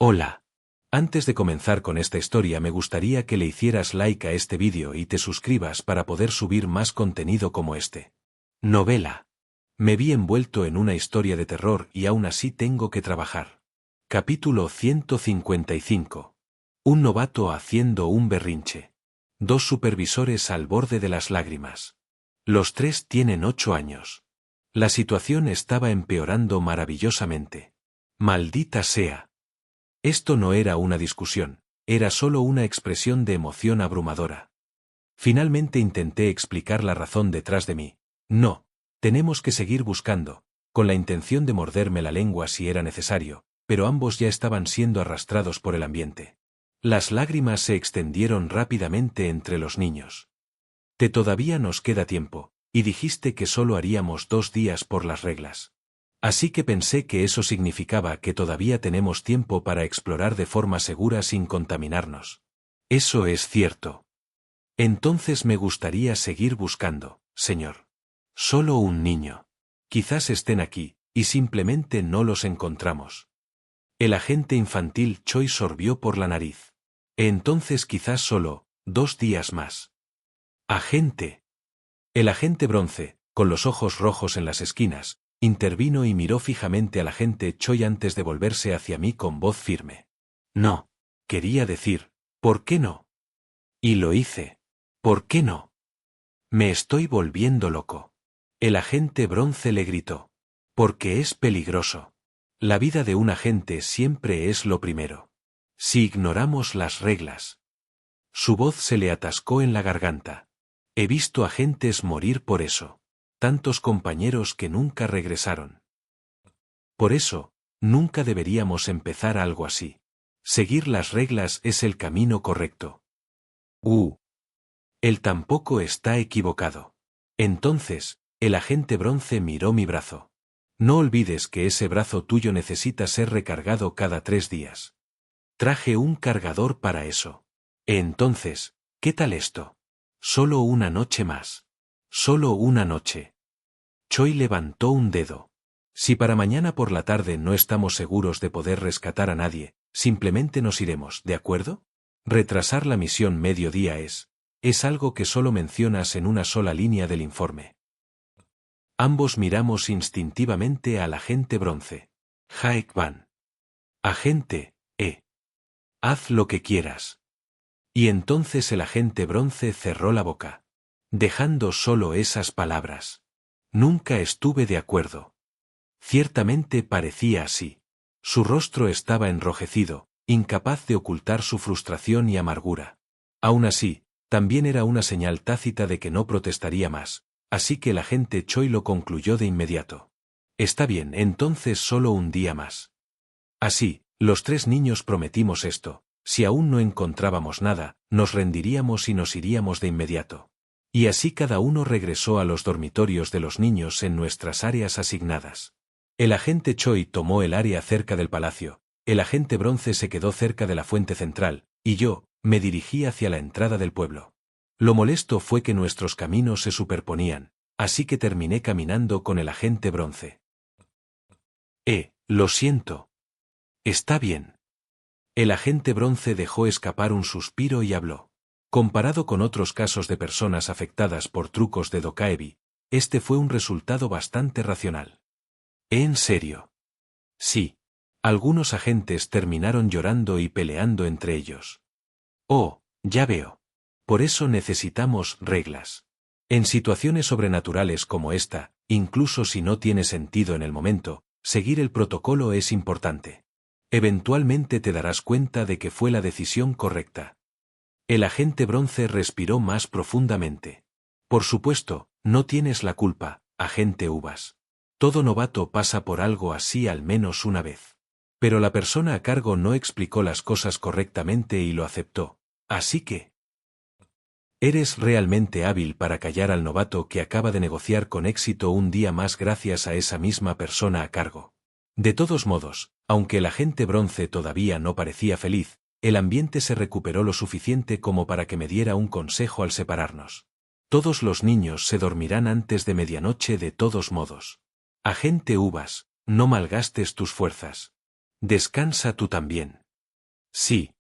Hola. Antes de comenzar con esta historia me gustaría que le hicieras like a este vídeo y te suscribas para poder subir más contenido como este. Novela. Me vi envuelto en una historia de terror y aún así tengo que trabajar. Capítulo 155. Un novato haciendo un berrinche. Dos supervisores al borde de las lágrimas. Los tres tienen 8 años. La situación estaba empeorando maravillosamente. Maldita sea. Esto no era una discusión, era solo una expresión de emoción abrumadora. Finalmente intenté explicar la razón detrás de mí. No, tenemos que seguir buscando, con la intención de morderme la lengua si era necesario, pero ambos ya estaban siendo arrastrados por el ambiente. Las lágrimas se extendieron rápidamente entre los niños. Todavía nos queda tiempo, y dijiste que solo haríamos 2 días por las reglas. Así que pensé que eso significaba que todavía tenemos tiempo para explorar de forma segura sin contaminarnos. Eso es cierto. Entonces me gustaría seguir buscando, señor. Solo un niño. Quizás estén aquí, y simplemente no los encontramos. El agente infantil Choi sorbió por la nariz. Entonces quizás solo 2 días más. Agente. El agente bronce, con los ojos rojos en las esquinas, intervino y miró fijamente al agente Choi antes de volverse hacia mí con voz firme. No. Quería decir, ¿por qué no? Y lo hice. ¿Por qué no? Me estoy volviendo loco. El agente bronce le gritó. Porque es peligroso. La vida de un agente siempre es lo primero. Si ignoramos las reglas. Su voz se le atascó en la garganta. He visto agentes morir por eso. Tantos compañeros que nunca regresaron. Por eso, nunca deberíamos empezar algo así. Seguir las reglas es el camino correcto. Él tampoco está equivocado. Entonces, el agente bronce miró mi brazo. No olvides que ese brazo tuyo necesita ser recargado cada 3 días. Traje un cargador para eso. Entonces, ¿qué tal esto? Solo una noche más. Solo una noche. Choi levantó un dedo. Si para mañana por la tarde no estamos seguros de poder rescatar a nadie, simplemente nos iremos, ¿de acuerdo? Retrasar la misión mediodía es algo que solo mencionas en una sola línea del informe. Ambos miramos instintivamente al agente bronce. Jaek Van. Agente, haz lo que quieras. Y entonces el agente bronce cerró la boca. Dejando solo esas palabras. Nunca estuve de acuerdo. Ciertamente parecía así. Su rostro estaba enrojecido, incapaz de ocultar su frustración y amargura. Aún así, también era una señal tácita de que no protestaría más, así que el agente Choi lo concluyó de inmediato. Está bien, entonces solo un día más. Así, los 3 niños prometimos esto. Si aún no encontrábamos nada, nos rendiríamos y nos iríamos de inmediato. Y así cada uno regresó a los dormitorios de los niños en nuestras áreas asignadas. El agente Choi tomó el área cerca del palacio, el agente bronce se quedó cerca de la fuente central, y yo, me dirigí hacia la entrada del pueblo. Lo molesto fue que nuestros caminos se superponían, así que terminé caminando con el agente bronce. Lo siento. Está bien. El agente bronce dejó escapar un suspiro y habló. Comparado con otros casos de personas afectadas por trucos de Dokaebi, este fue un resultado bastante racional. ¿En serio? Sí. Algunos agentes terminaron llorando y peleando entre ellos. Oh, ya veo. Por eso necesitamos reglas. En situaciones sobrenaturales como esta, incluso si no tiene sentido en el momento, seguir el protocolo es importante. Eventualmente te darás cuenta de que fue la decisión correcta. El agente bronce respiró más profundamente. Por supuesto, no tienes la culpa, agente Uvas. Todo novato pasa por algo así al menos una vez. Pero la persona a cargo no explicó las cosas correctamente y lo aceptó. Así que... Eres realmente hábil para callar al novato que acaba de negociar con éxito un día más gracias a esa misma persona a cargo. De todos modos, aunque el agente bronce todavía no parecía feliz, el ambiente se recuperó lo suficiente como para que me diera un consejo al separarnos. Todos los niños se dormirán antes de medianoche de todos modos. Agente Uvas, no malgastes tus fuerzas. Descansa tú también. Sí.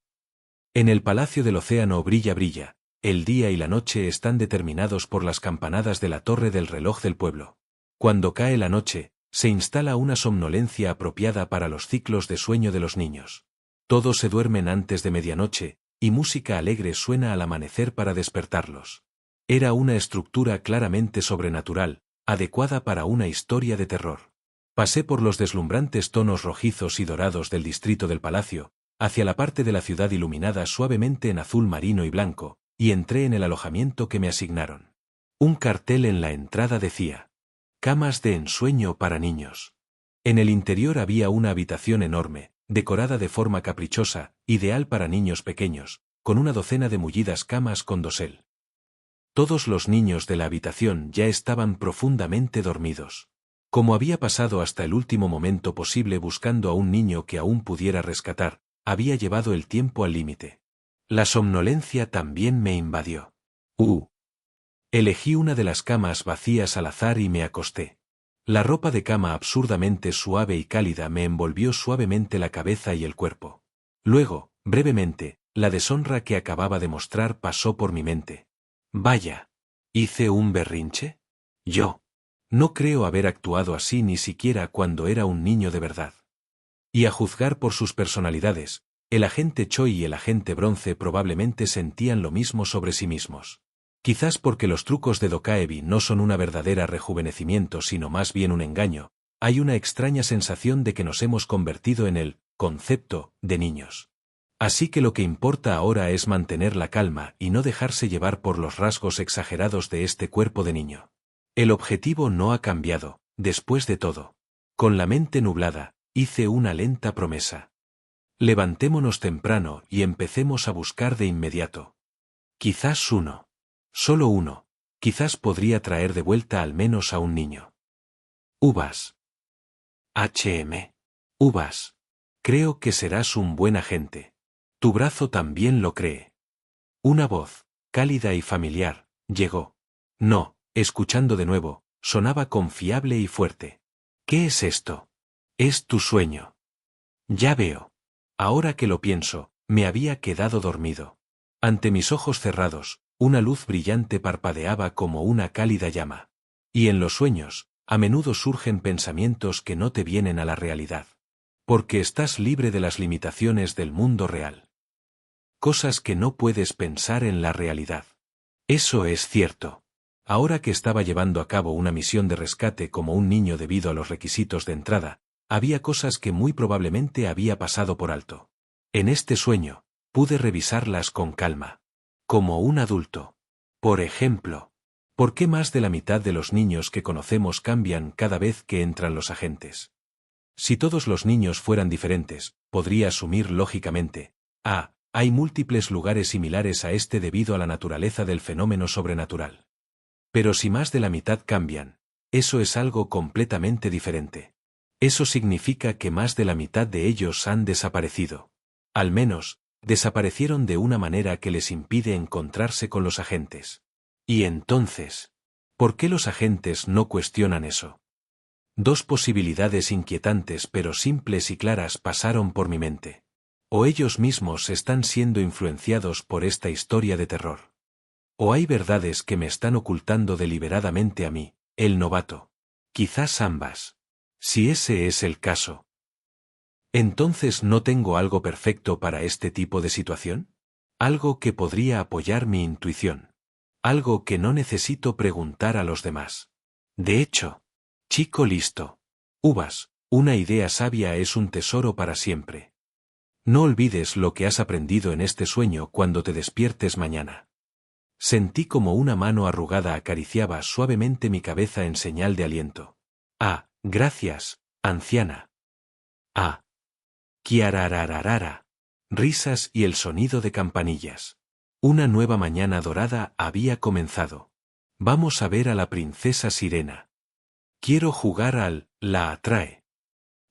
En el palacio del océano brilla. El día y la noche están determinados por las campanadas de la torre del reloj del pueblo. Cuando cae la noche, se instala una somnolencia apropiada para los ciclos de sueño de los niños. Todos se duermen antes de medianoche, y música alegre suena al amanecer para despertarlos. Era una estructura claramente sobrenatural, adecuada para una historia de terror. Pasé por los deslumbrantes tonos rojizos y dorados del distrito del palacio, hacia la parte de la ciudad iluminada suavemente en azul marino y blanco, y entré en el alojamiento que me asignaron. Un cartel en la entrada decía: camas de ensueño para niños. En el interior había una habitación enorme, decorada de forma caprichosa, ideal para niños pequeños, con una docena de mullidas camas con dosel. Todos los niños de la habitación ya estaban profundamente dormidos. Como había pasado hasta el último momento posible buscando a un niño que aún pudiera rescatar, había llevado el tiempo al límite. La somnolencia también me invadió. Elegí una de las camas vacías al azar y me acosté. La ropa de cama absurdamente suave y cálida me envolvió suavemente la cabeza y el cuerpo. Luego, brevemente, la deshonra que acababa de mostrar pasó por mi mente. Vaya. ¿Hice un berrinche? Yo. No creo haber actuado así ni siquiera cuando era un niño de verdad. Y a juzgar por sus personalidades, el agente Choi y el agente Bronce probablemente sentían lo mismo sobre sí mismos. Quizás porque los trucos de Dokaebi no son una verdadera rejuvenecimiento sino más bien un engaño, hay una extraña sensación de que nos hemos convertido en el concepto de niños. Así que lo que importa ahora es mantener la calma y no dejarse llevar por los rasgos exagerados de este cuerpo de niño. El objetivo no ha cambiado, después de todo. Con la mente nublada, hice una lenta promesa. Levantémonos temprano y empecemos a buscar de inmediato. Quizás uno. Solo uno. Quizás podría traer de vuelta al menos a un niño. Uvas. Uvas. Creo que serás un buen agente. Tu brazo también lo cree. Una voz, cálida y familiar, llegó. No, escuchando de nuevo, sonaba confiable y fuerte. ¿Qué es esto? Es tu sueño. Ya veo. Ahora que lo pienso, me había quedado dormido. Ante mis ojos cerrados, una luz brillante parpadeaba como una cálida llama. Y en los sueños, a menudo surgen pensamientos que no te vienen a la realidad. Porque estás libre de las limitaciones del mundo real. Cosas que no puedes pensar en la realidad. Eso es cierto. Ahora que estaba llevando a cabo una misión de rescate como un niño debido a los requisitos de entrada, había cosas que muy probablemente había pasado por alto. En este sueño, pude revisarlas con calma. Como un adulto. Por ejemplo, ¿por qué más de la mitad de los niños que conocemos cambian cada vez que entran los agentes? Si todos los niños fueran diferentes, podría asumir lógicamente, hay múltiples lugares similares a este debido a la naturaleza del fenómeno sobrenatural. Pero si más de la mitad cambian, eso es algo completamente diferente. Eso significa que más de la mitad de ellos han desaparecido. Al menos, desaparecieron de una manera que les impide encontrarse con los agentes. Y entonces, ¿por qué los agentes no cuestionan eso? Dos posibilidades inquietantes pero simples y claras pasaron por mi mente. O ellos mismos están siendo influenciados por esta historia de terror. O hay verdades que me están ocultando deliberadamente a mí, el novato. Quizás ambas. Si ese es el caso. ¿Entonces no tengo algo perfecto para este tipo de situación? Algo que podría apoyar mi intuición. Algo que no necesito preguntar a los demás. De hecho, chico listo. Uvas, una idea sabia es un tesoro para siempre. No olvides lo que has aprendido en este sueño cuando te despiertes mañana. Sentí como una mano arrugada acariciaba suavemente mi cabeza en señal de aliento. Gracias, anciana. Kiararararara. Risas y el sonido de campanillas. Una nueva mañana dorada había comenzado. Vamos a ver a la princesa Sirena. Quiero jugar la atrae.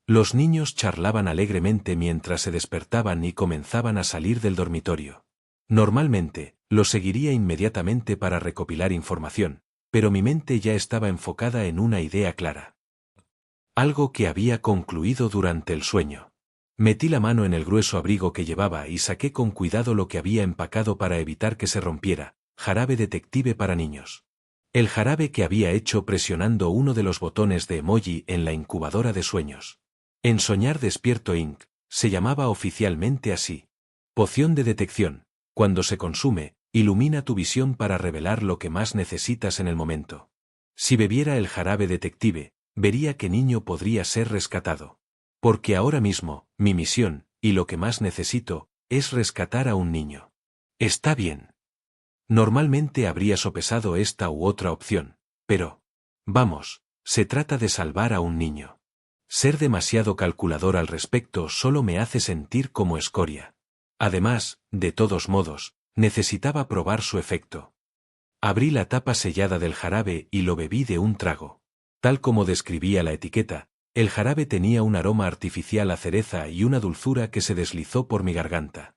Los niños charlaban alegremente mientras se despertaban y comenzaban a salir del dormitorio. Normalmente, lo seguiría inmediatamente para recopilar información, pero mi mente ya estaba enfocada en una idea clara. Algo que había concluido durante el sueño. Metí la mano en el grueso abrigo que llevaba y saqué con cuidado lo que había empacado para evitar que se rompiera: jarabe detective para niños. El jarabe que había hecho presionando uno de los botones de emoji en la incubadora de sueños. En Soñar Despierto Inc. se llamaba oficialmente así. Poción de detección. Cuando se consume, ilumina tu visión para revelar lo que más necesitas en el momento. Si bebiera el jarabe detective, vería qué niño podría ser rescatado. Porque ahora mismo, mi misión, y lo que más necesito, es rescatar a un niño. Está bien. Normalmente habría sopesado esta u otra opción, pero... vamos, se trata de salvar a un niño. Ser demasiado calculador al respecto solo me hace sentir como escoria. Además, de todos modos, necesitaba probar su efecto. Abrí la tapa sellada del jarabe y lo bebí de un trago. Tal como describía la etiqueta, el jarabe tenía un aroma artificial a cereza y una dulzura que se deslizó por mi garganta.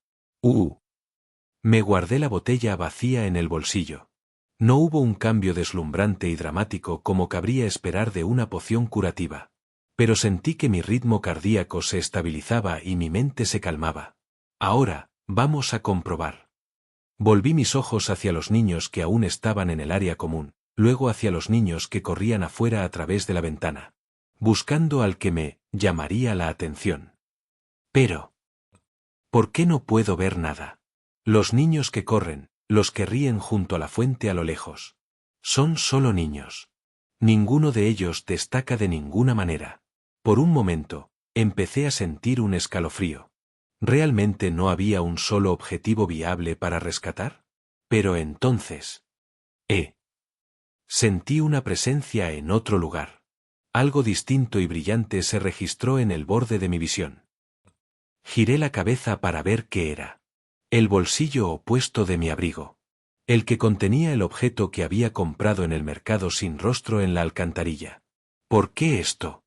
Me guardé la botella vacía en el bolsillo. No hubo un cambio deslumbrante y dramático como cabría esperar de una poción curativa. Pero sentí que mi ritmo cardíaco se estabilizaba y mi mente se calmaba. Ahora, vamos a comprobar. Volví mis ojos hacia los niños que aún estaban en el área común, luego hacia los niños que corrían afuera a través de la ventana, buscando al que me llamaría la atención. Pero, ¿por qué no puedo ver nada? Los niños que corren, los que ríen junto a la fuente a lo lejos. Son solo niños. Ninguno de ellos destaca de ninguna manera. Por un momento, empecé a sentir un escalofrío. ¿Realmente no había un solo objetivo viable para rescatar? Pero entonces... Sentí una presencia en otro lugar. Algo distinto y brillante se registró en el borde de mi visión. Giré la cabeza para ver qué era. El bolsillo opuesto de mi abrigo. El que contenía el objeto que había comprado en el mercado sin rostro en la alcantarilla. ¿Por qué esto?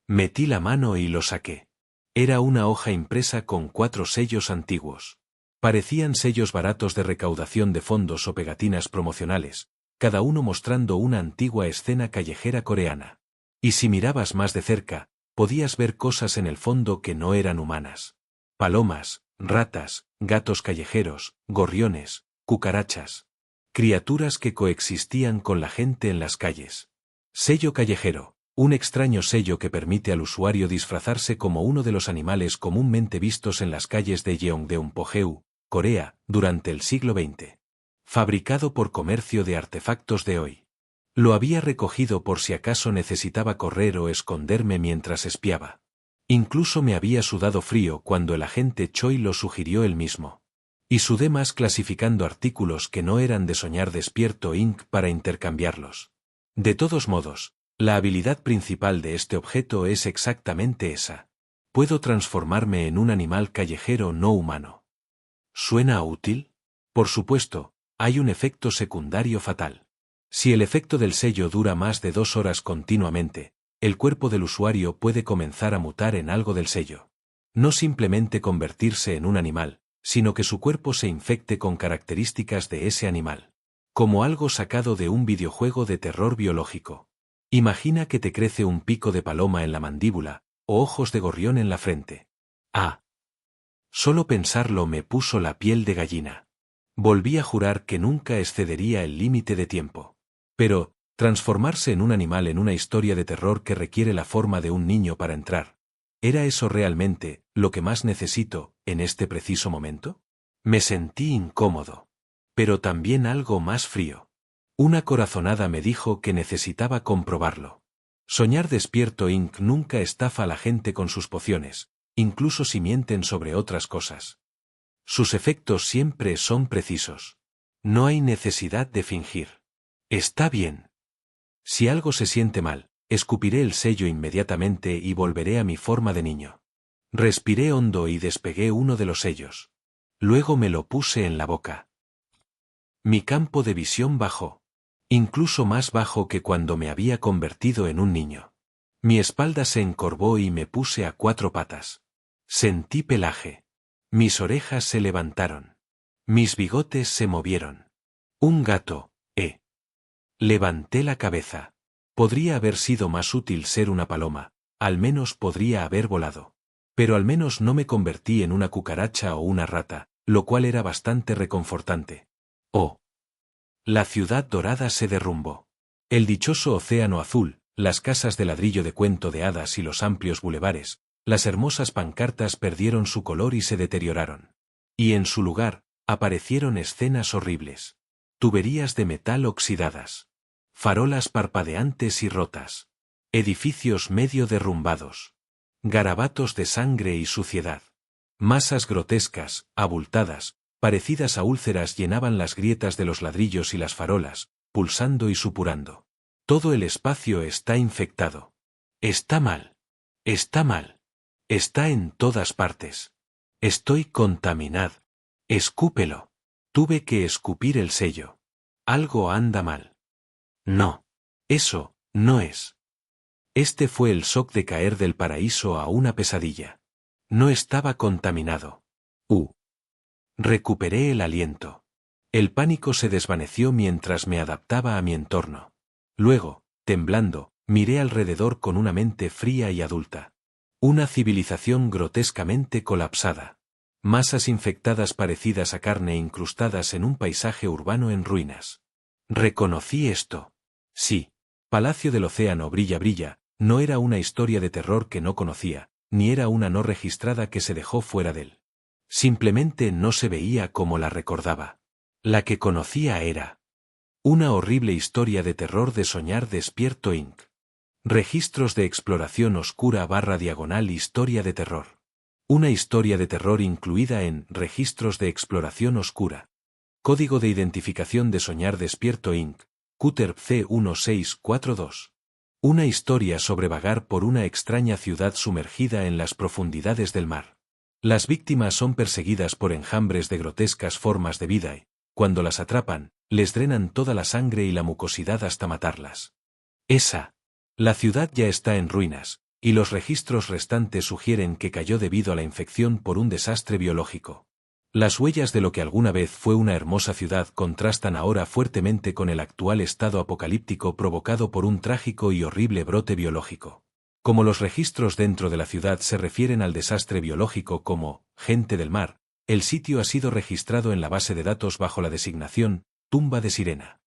Metí la mano y lo saqué. Era una hoja impresa con 4 sellos antiguos. Parecían sellos baratos de recaudación de fondos o pegatinas promocionales, cada uno mostrando una antigua escena callejera coreana. Y si mirabas más de cerca, podías ver cosas en el fondo que no eran humanas. Palomas, ratas, gatos callejeros, gorriones, cucarachas. Criaturas que coexistían con la gente en las calles. Sello callejero. Un extraño sello que permite al usuario disfrazarse como uno de los animales comúnmente vistos en las calles de Yeongdeunpojeu, Corea, durante el siglo XX. Fabricado por Comercio de Artefactos de hoy. Lo había recogido por si acaso necesitaba correr o esconderme mientras espiaba. Incluso me había sudado frío cuando el agente Choi lo sugirió él mismo. Y sudé más clasificando artículos que no eran de Soñar Despierto Inc. para intercambiarlos. De todos modos, la habilidad principal de este objeto es exactamente esa. Puedo transformarme en un animal callejero no humano. ¿Suena útil? Por supuesto, hay un efecto secundario fatal. Si el efecto del sello dura más de 2 horas continuamente, el cuerpo del usuario puede comenzar a mutar en algo del sello. No simplemente convertirse en un animal, sino que su cuerpo se infecte con características de ese animal. Como algo sacado de un videojuego de terror biológico. Imagina que te crece un pico de paloma en la mandíbula, o ojos de gorrión en la frente. Solo pensarlo me puso la piel de gallina. Volví a jurar que nunca excedería el límite de tiempo. Pero, transformarse en un animal en una historia de terror que requiere la forma de un niño para entrar. ¿Era eso realmente lo que más necesito en este preciso momento? Me sentí incómodo. Pero también algo más frío. Una corazonada me dijo que necesitaba comprobarlo. Soñar Despierto Inc. nunca estafa a la gente con sus pociones, incluso si mienten sobre otras cosas. Sus efectos siempre son precisos. No hay necesidad de fingir. Está bien. Si algo se siente mal, escupiré el sello inmediatamente y volveré a mi forma de niño. Respiré hondo y despegué uno de los sellos. Luego me lo puse en la boca. Mi campo de visión bajó. Incluso más bajo que cuando me había convertido en un niño. Mi espalda se encorvó y me puse a 4 patas. Sentí pelaje. Mis orejas se levantaron. Mis bigotes se movieron. Un gato, Levanté la cabeza. Podría haber sido más útil ser una paloma, al menos podría haber volado. Pero al menos no me convertí en una cucaracha o una rata, lo cual era bastante reconfortante. Oh. La ciudad dorada se derrumbó. El dichoso océano azul, las casas de ladrillo de cuento de hadas y los amplios bulevares, las hermosas pancartas perdieron su color y se deterioraron. Y en su lugar, aparecieron escenas horribles. Tuberías de metal oxidadas. Farolas parpadeantes y rotas. Edificios medio derrumbados. Garabatos de sangre y suciedad. Masas grotescas, abultadas, parecidas a úlceras llenaban las grietas de los ladrillos y las farolas, pulsando y supurando. Todo el espacio está infectado. Está mal. Está mal. Está en todas partes. Estoy contaminado. Escúpelo. Tuve que escupir el sello. Algo anda mal. No. Eso, no es. Este fue el shock de caer del paraíso a una pesadilla. No estaba contaminado. Recuperé el aliento. El pánico se desvaneció mientras me adaptaba a mi entorno. Luego, temblando, miré alrededor con una mente fría y adulta. Una civilización grotescamente colapsada. Masas infectadas parecidas a carne incrustadas en un paisaje urbano en ruinas. Reconocí esto. Sí. Palacio del Océano Brilla Brilla, no era una historia de terror que no conocía, ni era una no registrada que se dejó fuera de él. Simplemente no se veía como la recordaba. La que conocía era una horrible historia de terror de Soñar Despierto Inc. Registros de exploración oscura / historia de terror. Una historia de terror incluida en Registros de exploración oscura. Código de identificación de Soñar Despierto Inc. Cutter C1642. Una historia sobre vagar por una extraña ciudad sumergida en las profundidades del mar. Las víctimas son perseguidas por enjambres de grotescas formas de vida y, cuando las atrapan, les drenan toda la sangre y la mucosidad hasta matarlas. La ciudad ya está en ruinas, y los registros restantes sugieren que cayó debido a la infección por un desastre biológico. Las huellas de lo que alguna vez fue una hermosa ciudad contrastan ahora fuertemente con el actual estado apocalíptico provocado por un trágico y horrible brote biológico. Como los registros dentro de la ciudad se refieren al desastre biológico como gente del mar, el sitio ha sido registrado en la base de datos bajo la designación Tumba de Sirena.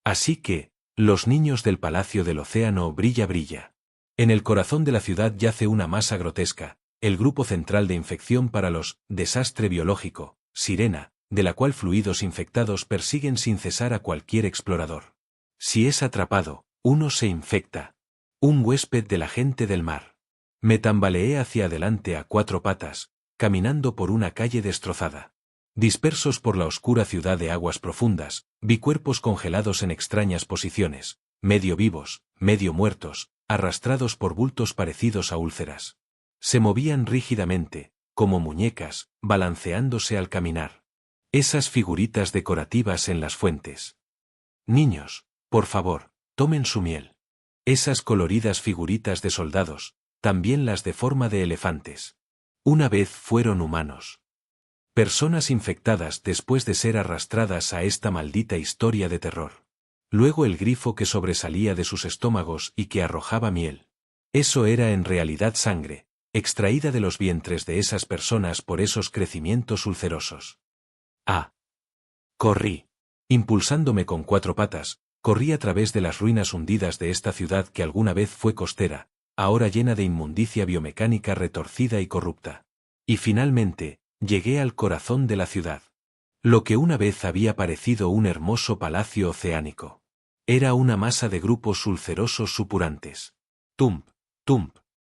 Así que, los niños del Palacio del Océano Brilla Brilla. En el corazón de la ciudad yace una masa grotesca, el grupo central de infección para los desastre biológico, Sirena, de la cual fluidos infectados persiguen sin cesar a cualquier explorador. Si es atrapado, uno se infecta. Un huésped de la gente del mar. Me tambaleé hacia adelante a 4 patas, caminando por una calle destrozada. Dispersos por la oscura ciudad de aguas profundas, vi cuerpos congelados en extrañas posiciones, medio vivos, medio muertos, arrastrados por bultos parecidos a úlceras. Se movían rígidamente, como muñecas, balanceándose al caminar. Esas figuritas decorativas en las fuentes. Niños, por favor, tomen su miel. Esas coloridas figuritas de soldados, también las de forma de elefantes. Una vez fueron humanos. Personas infectadas después de ser arrastradas a esta maldita historia de terror. Luego el grifo que sobresalía de sus estómagos y que arrojaba miel. Eso era en realidad sangre, extraída de los vientres de esas personas por esos crecimientos ulcerosos. Corrí. Impulsándome con 4 patas, corrí a través de las ruinas hundidas de esta ciudad que alguna vez fue costera, ahora llena de inmundicia biomecánica retorcida y corrupta. Y finalmente, llegué al corazón de la ciudad. Lo que una vez había parecido un hermoso palacio oceánico. Era una masa de grupos ulcerosos supurantes. Tump, tump.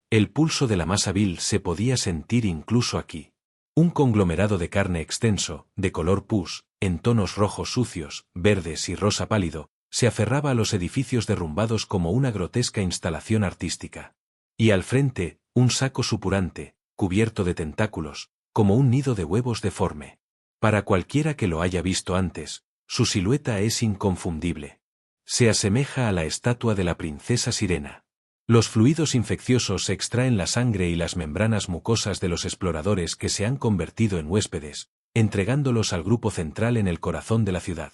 El pulso de la masa vil se podía sentir incluso aquí. Un conglomerado de carne extenso, de color pus, en tonos rojos sucios, verdes y rosa pálido, se aferraba a los edificios derrumbados como una grotesca instalación artística. Y al frente, un saco supurante, cubierto de tentáculos, como un nido de huevos deforme. Para cualquiera que lo haya visto antes, su silueta es inconfundible. Se asemeja a la estatua de la princesa Sirena. Los fluidos infecciosos extraen la sangre y las membranas mucosas de los exploradores que se han convertido en huéspedes, entregándolos al grupo central en el corazón de la ciudad.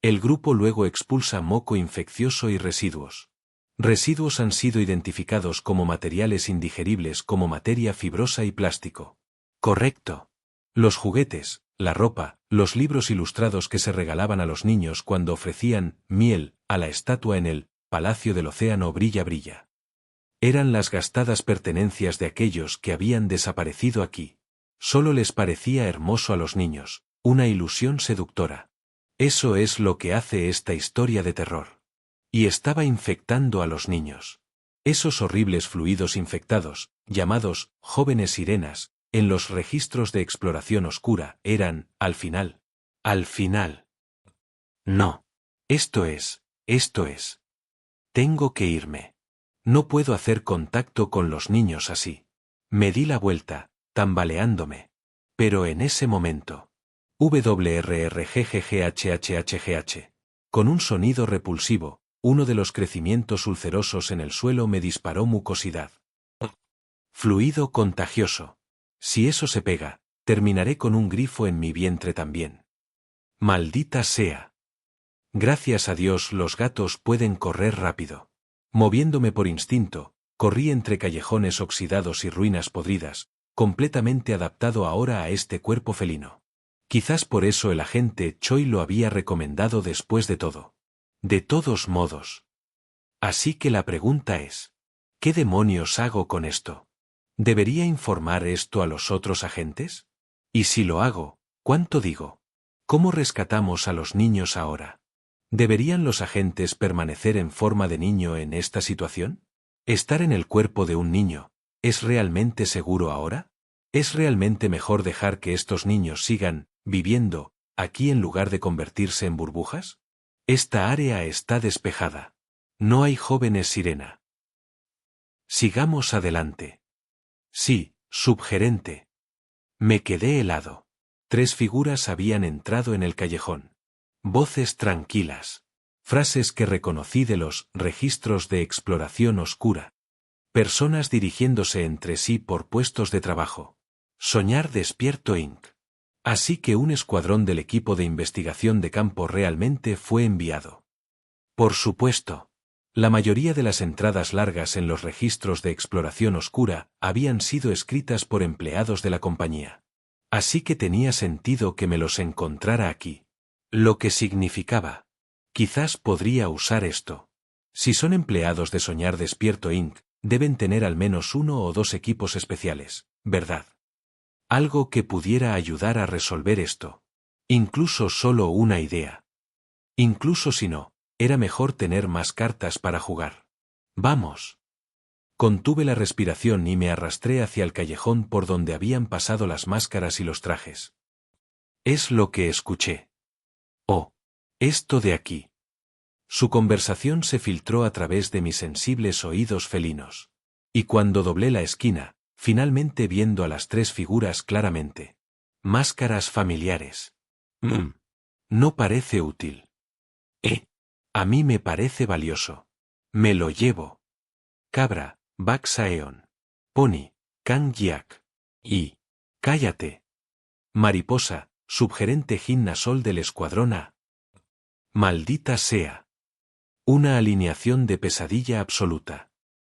El grupo luego expulsa moco infeccioso y residuos. Residuos han sido identificados como materiales indigeribles como materia fibrosa y plástico. Correcto. Los juguetes, la ropa, los libros ilustrados que se regalaban a los niños cuando ofrecían miel a la estatua en el Palacio del Océano Brilla Brilla. Eran las gastadas pertenencias de aquellos que habían desaparecido aquí. Solo les parecía hermoso a los niños, una ilusión seductora. Eso es lo que hace esta historia de terror. Y estaba infectando a los niños. Esos horribles fluidos infectados, llamados jóvenes sirenas, en los registros de exploración oscura, eran, al final. No. Esto es. Tengo que irme. No puedo hacer contacto con los niños así. Me di la vuelta, tambaleándome. Pero en ese momento. WRRGGGHHHGH. Con un sonido repulsivo, uno de los crecimientos ulcerosos en el suelo me disparó mucosidad. Fluido contagioso. Si eso se pega, terminaré con un grifo en mi vientre también. Maldita sea. Gracias a Dios los gatos pueden correr rápido. Moviéndome por instinto, corrí entre callejones oxidados y ruinas podridas, completamente adaptado ahora a este cuerpo felino. Quizás por eso el agente Choi lo había recomendado después de todo. De todos modos. Así que la pregunta es, ¿qué demonios hago con esto? ¿Debería informar esto a los otros agentes? Y si lo hago, ¿cuánto digo? ¿Cómo rescatamos a los niños ahora? ¿Deberían los agentes permanecer en forma de niño en esta situación? ¿Estar en el cuerpo de un niño es realmente seguro ahora? ¿Es realmente mejor dejar que estos niños sigan viviendo aquí en lugar de convertirse en burbujas? Esta área está despejada. No hay jóvenes sirena. Sigamos adelante. Sí, subgerente. Me quedé helado. 3 figuras habían entrado en el callejón. Voces tranquilas. Frases que reconocí de los registros de exploración oscura. Personas dirigiéndose entre sí por puestos de trabajo. Soñar Despierto Inc. Así que un escuadrón del equipo de investigación de campo realmente fue enviado. Por supuesto. La mayoría de las entradas largas en los registros de exploración oscura habían sido escritas por empleados de la compañía. Así que tenía sentido que me los encontrara aquí. Lo que significaba. Quizás podría usar esto. Si son empleados de Soñar Despierto Inc., deben tener al menos 1 o 2 equipos especiales, ¿verdad? Algo que pudiera ayudar a resolver esto. Incluso solo una idea. Incluso si no, era mejor tener más cartas para jugar. Vamos. Contuve la respiración y me arrastré hacia el callejón por donde habían pasado las máscaras y los trajes. Es lo que escuché. Oh, esto de aquí. Su conversación se filtró a través de mis sensibles oídos felinos. Y cuando doblé la esquina, finalmente viendo a las 3 figuras claramente. Máscaras familiares. No parece útil. A mí me parece valioso. Me lo llevo. Cabra, Bak Saeon. Pony, Kang Yak. Y... cállate. Mariposa, subgerente Jinna Sol del Escuadrón A. Maldita sea. Una alineación de pesadilla absoluta.